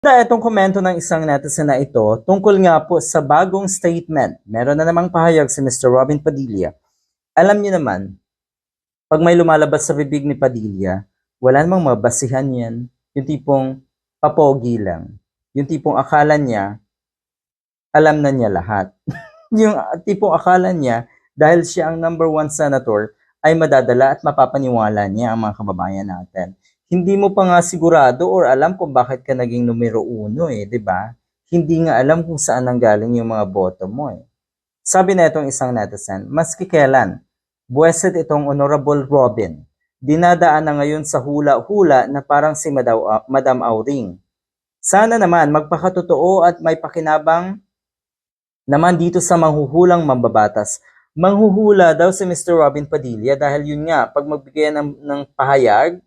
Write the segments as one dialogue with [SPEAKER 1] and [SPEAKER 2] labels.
[SPEAKER 1] Itong komento ng isang netizen na ito tungkol nga po sa bagong statement. Meron na namang pahayag si Mr. Robin Padilla. Alam niyo naman, pag may lumalabas sa bibig ni Padilla, wala namang mabasihan yan. Yung tipong papogi lang. Yung tipong akala niya, alam na niya lahat. Yung tipong akala niya, dahil siya ang number 1 senator, ay madadala at mapapaniwala niya ang mga kababayan natin. Hindi mo pa nga sigurado or alam kung bakit ka naging numero 1 di ba? Hindi nga alam kung saan nanggaling yung mga boto mo Sabi na itong isang netizen, maski kailan, buweset itong Honorable Robin, dinadaan na ngayon sa hula-hula na parang si Madam Auring. Sana naman magpakatotoo at may pakinabang naman dito sa manghuhulang mambabatas. Manghuhula daw si Mr. Robin Padilla dahil yun nga, pag magbigay ng pahayag,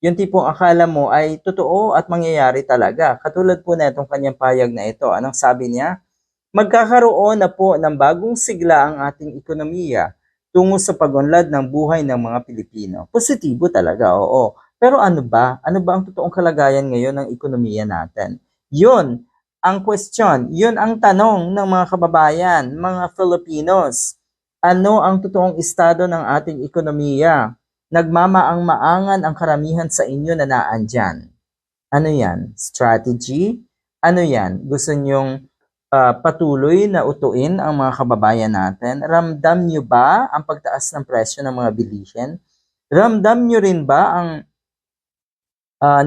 [SPEAKER 1] yung tipong akala mo ay totoo at mangyayari talaga. Katulad po na itong kanyang pahayag na ito. Anong sabi niya? Magkakaroon na po ng bagong sigla ang ating ekonomiya tungo sa pag-unlad ng buhay ng mga Pilipino. Positibo talaga, oo. Pero ano ba? Ano ba ang totoong kalagayan ngayon ng ekonomiya natin? Yun ang question. Yun ang tanong ng mga kababayan, mga Filipinos. Ano ang totoong estado ng ating ekonomiya? Nagmamaang-maangan ang karamihan sa inyo na naandyan. Ano yan? Strategy? Ano yan? Gusto nyong patuloy na utuin ang mga kababayan natin? Ramdam nyo ba ang pagtaas ng presyo ng mga bilihin? Ramdam nyo rin ba ang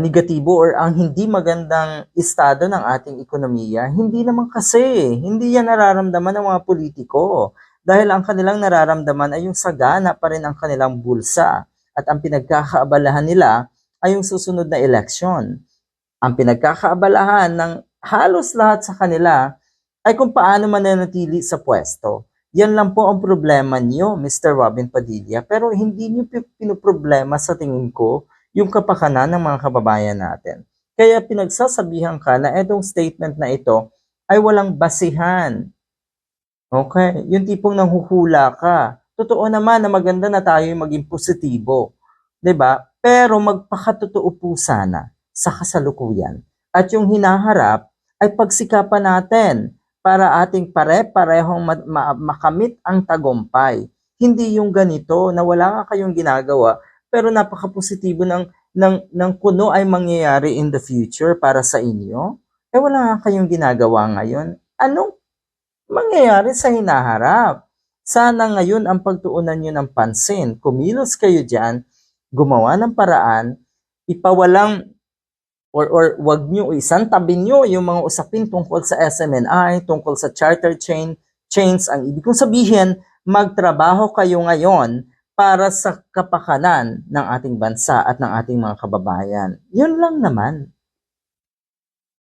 [SPEAKER 1] negatibo or ang hindi magandang estado ng ating ekonomiya? Hindi naman kasi. Hindi yan nararamdaman ng mga politiko. Dahil ang kanilang nararamdaman ay yung sagana pa rin ang kanilang bulsa. At ang pinagkakaabalahan nila ay yung susunod na eleksyon. Ang pinagkakaabalahan ng halos lahat sa kanila ay kung paano mananatili sa pwesto. Yan lang po ang problema niyo, Mr. Robin Padilla. Pero hindi niyo pinoproblema sa tingin ko yung kapakanan ng mga kababayan natin. Kaya pinagsasabihan ka na itong statement na ito ay walang basihan. Okay? Yung tipong nanghuhula ka. Totoo naman na maganda na tayo maging positibo. 'Di ba? Pero magpakatotoo po sana sa kasalukuyan. At yung hinaharap ay pagsikapan natin para ating pare-parehong makamit ang tagumpay. Hindi yung ganito na wala nga kayong ginagawa pero napaka-positibo ng kuno ay mangyayari in the future para sa inyo. Wala nga kayong ginagawa ngayon. Anong mangyayari sa hinaharap? Sana ngayon ang pagtuunan nyo ng pansin. Kumilos kayo dyan, gumawa ng paraan, ipawalang or wag nyo isantabi nyo yung mga usapin tungkol sa SMNI, tungkol sa charter chains. Ang ibig kong sabihin, magtrabaho kayo ngayon para sa kapakanan ng ating bansa at ng ating mga kababayan. Yun lang naman.